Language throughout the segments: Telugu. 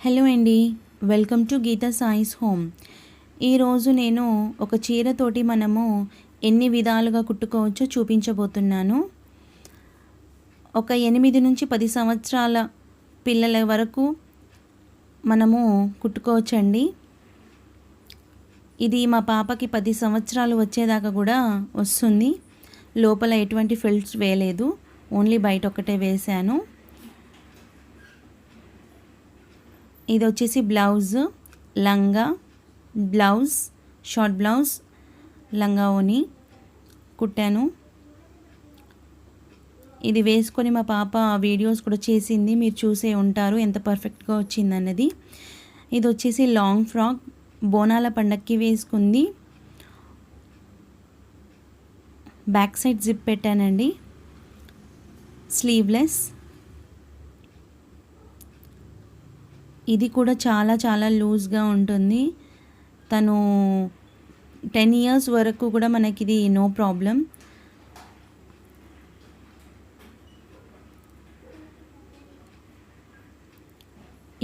హలో అండి, వెల్కమ్ టు గీతా సాయిస్ హోమ్. ఈరోజు నేను ఒక చీరతోటి మనము ఎన్ని విధాలుగా కుట్టుకోవచ్చో చూపించబోతున్నాను. ఒక 8 నుంచి 10 సంవత్సరాల పిల్లల వరకు మనము కుట్టుకోవచ్చండి. ఇది మా పాపకి 10 సంవత్సరాలు వచ్చేదాకా కూడా వస్తుంది. లోపల ఎటువంటి ఫిల్స్ వేయలేదు, ఓన్లీ బయట ఒకటే వేశాను. ఇది వచ్చేసి బ్లౌజ్, లంగా, బ్లౌజ్, షార్ట్ బ్లౌజ్, లంగా ఓని కుట్టాను. ఇది వేసుకొని మా పాప వీడియోస్ కూడా చేసింది, మీరు చూసే ఉంటారు ఎంత పర్ఫెక్ట్గా వచ్చిందన్నది. ఇది వచ్చేసి లాంగ్ ఫ్రాక్, బోనాల పండక్కి వేసుకుంది. బ్యాక్ సైడ్ జిప్ పెట్టానండి, స్లీవ్లెస్. ఇది కూడా చాలా చాలా లూజ్గా ఉంటుంది. తను 10 ఇయర్స్ వరకు కూడా మనకి ఇది నో ప్రాబ్లం.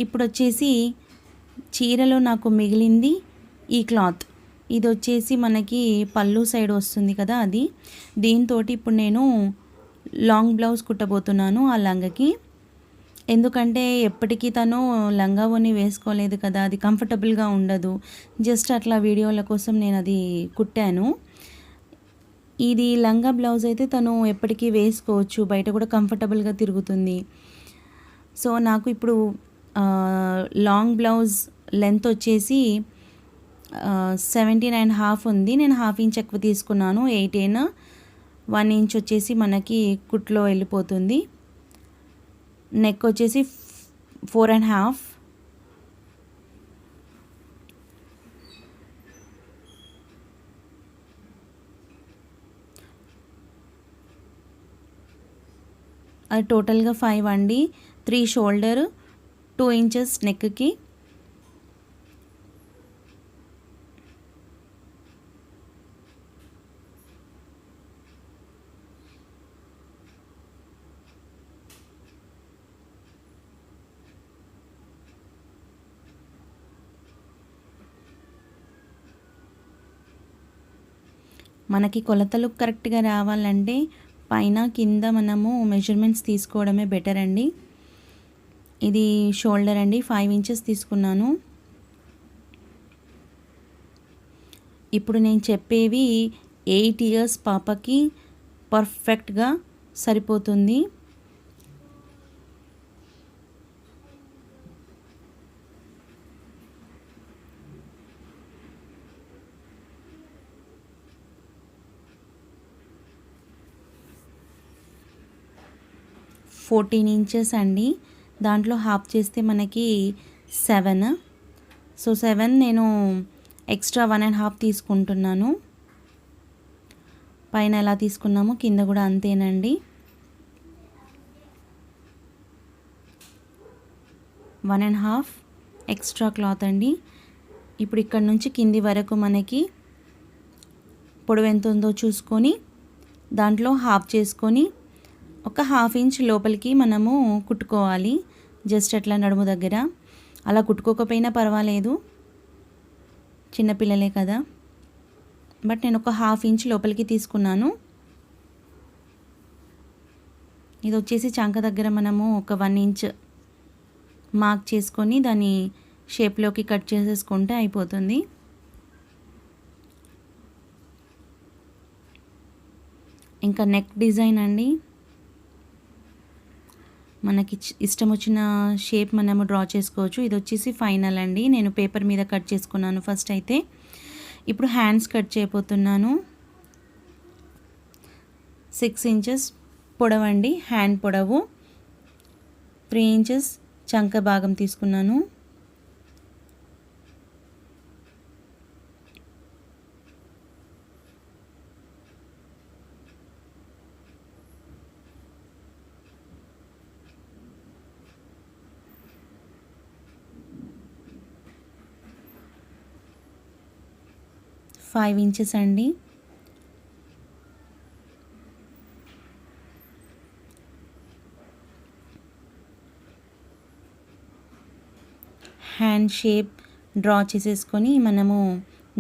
ఇప్పుడు వచ్చేసి చీరలో నాకు మిగిలింది ఈ క్లాత్. ఇది వచ్చేసి మనకి పళ్ళు సైడ్ వస్తుంది కదా, అది. దీంతో ఇప్పుడు నేను లాంగ్ బ్లౌజ్ కుట్టబోతున్నాను ఆ లంగకి. ఎందుకంటే ఎప్పటికీ తను లంగా ఓని వేసుకోలేదు కదా, అది కంఫర్టబుల్గా ఉండదు. జస్ట్ అట్లా వీడియోల కోసం నేను అది కుట్టాను. ఇది లంగా బ్లౌజ్ అయితే తను ఎప్పటికీ వేసుకోవచ్చు, బయట కూడా కంఫర్టబుల్గా తిరుగుతుంది. సో నాకు ఇప్పుడు లాంగ్ బ్లౌజ్ లెంత్ వచ్చేసి 17.5 ఉంది. నేను 1/2 ఇంచ్ ఎక్కువ తీసుకున్నాను. 18, 1 ఇంచ్ వచ్చేసి మనకి కుట్లో వెళ్ళిపోతుంది. నెక్ వచ్చేసి 4.5. అది టోటల్గా 5 అండి. 3 షోల్డర్, 2 ఇంచెస్ నెక్కి. మనకి కొలతలు కరెక్ట్గా రావాలంటే పైన కింద మనము మెజర్మెంట్స్ తీసుకోవడమే బెటర్ అండి. ఇది షోల్డర్ అండి, 5 ఇంచెస్ తీసుకున్నాను. ఇప్పుడు నేను చెప్పేవి 8 ఇయర్స్ పాపకి పర్ఫెక్ట్గా సరిపోతుంది. ఫోర్టీన్ ఇంచెస్ అండి, దాంట్లో హాఫ్ చేస్తే మనకి 7. సో 7 నేను ఎక్స్ట్రా 1.5 తీసుకుంటున్నాను. పైన ఎలా తీసుకున్నామో కింద కూడా అంతేనండి. 1.5 ఎక్స్ట్రా క్లాత్ అండి. ఇప్పుడు ఇక్కడ నుంచి కింది వరకు మనకి పొడవు ఎంత ఉందో చూసుకొని దాంట్లో హాఫ్ చేసుకొని ఒక 1/2 ఇంచ్ లోపలికి మనము కుట్టుకోవాలి. జస్ట్ అట్లా నడుము దగ్గర. అలా కుట్టుకోకపోయినా పర్వాలేదు, చిన్నపిల్లలే కదా. బట్ నేను ఒక 1/2 ఇంచ్ లోపలికి తీసుకున్నాను. ఇది వచ్చేసి చంక దగ్గర మనము ఒక 1 ఇంచ్ మార్క్ చేసుకొని దాన్ని షేప్లోకి కట్ చేసేసుకుంటే అయిపోతుంది. ఇంకా నెక్ డిజైన్ అండి, మనకి ఇష్టం వచ్చిన షేప్ మనము డ్రా చేసుకోవచ్చు. ఇది వచ్చేసి ఫైనల్ అండి, నేను పేపర్ మీద కట్ చేసుకున్నాను ఫస్ట్ అయితే. ఇప్పుడు హ్యాండ్స్ కట్ చేయబోతున్నాను. 6 ఇంచెస్ పొడవండి హ్యాండ్ పొడవు, 3 ఇంచెస్ చంక భాగం తీసుకున్నాను. ఫైవ్ ఇంచెస్ అండి. హ్యాండ్ షేప్ డ్రా చేసేసుకొని మనము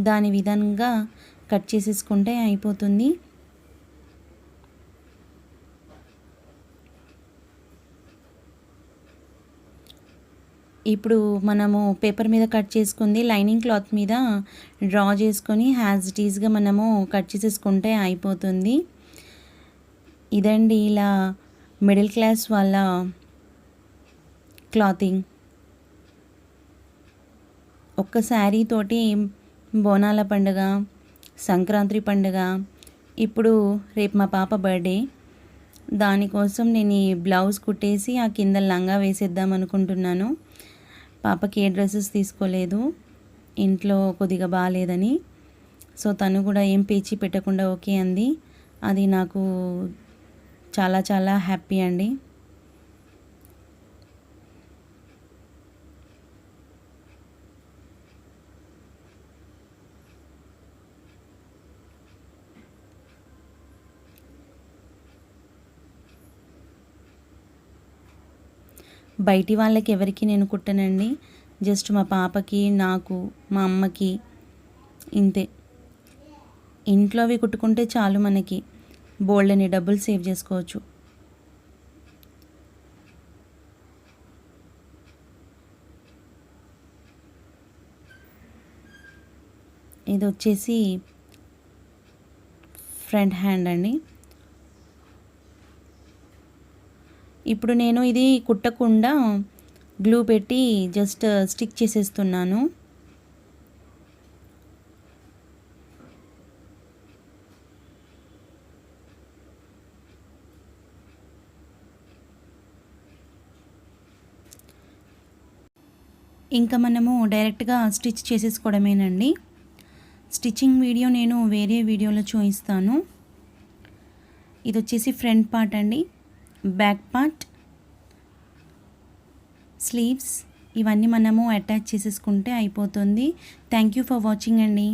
దాని విధంగా కట్ చేసేసుకుంటే అయిపోతుంది. ఇప్పుడు మనము పేపర్ మీద కట్ చేసుకుంది లైనింగ్ క్లాత్ మీద డ్రా చేసుకొని యాజ్ ఇట్ ఈస్గా మనము కట్ చేసేసుకుంటే అయిపోతుంది. ఇదండి ఇలా మిడిల్ క్లాస్ వాళ్ళ క్లాతింగ్. ఒక్క శారీ తోటి బోనాల పండుగ, సంక్రాంతి పండుగ, ఇప్పుడు రేపు మా పాప బర్త్డే, దానికోసం నేను ఈ బ్లౌజ్ కుట్టేసి ఆ కింద లంగా వేసేద్దాం అనుకుంటున్నాను. పాపకి ఏ డ్రెస్సెస్ తీసుకోలేదు, ఇంట్లో కొద్దిగా బాగాలేదని. సో తను కూడా ఏం పేచి పెట్టకుండా ఓకే అంది. అది నాకు చాలా చాలా హ్యాపీ అండి. బయటి వాళ్ళకి ఎవరికి నేను కుట్టనండి, జస్ట్ మా పాపకి, నాకు, మా అమ్మకి, ఇంతే. ఇంట్లోవి కుట్టుకుంటే చాలు, మనకి బోల్డని డబ్బులు సేవ్ చేసుకోవచ్చు. ఇది వచ్చేసి ఫ్రంట్ హ్యాండ్ అండి. ఇప్పుడు నేను ఇది కుట్టకుండా గ్లూ పెట్టి జస్ట్ స్టిక్ చేసేస్తున్నాను. ఇంకా మనము డైరెక్ట్గా స్టిచ్ చేసేసుకోవడమేనండి. స్టిచ్చింగ్ వీడియో నేను వేరే వీడియోలో చూపిస్తాను. ఇది వచ్చేసి ఫ్రంట్ పార్ట్ అండి, బ్యాక్ పార్ట్, స్లీవ్స్, ఇవన్నీ మనము అటాచ్ చేసేసుకుంటే అయిపోతుంది. థ్యాంక్ యూ ఫర్ వాచింగ్ అండి.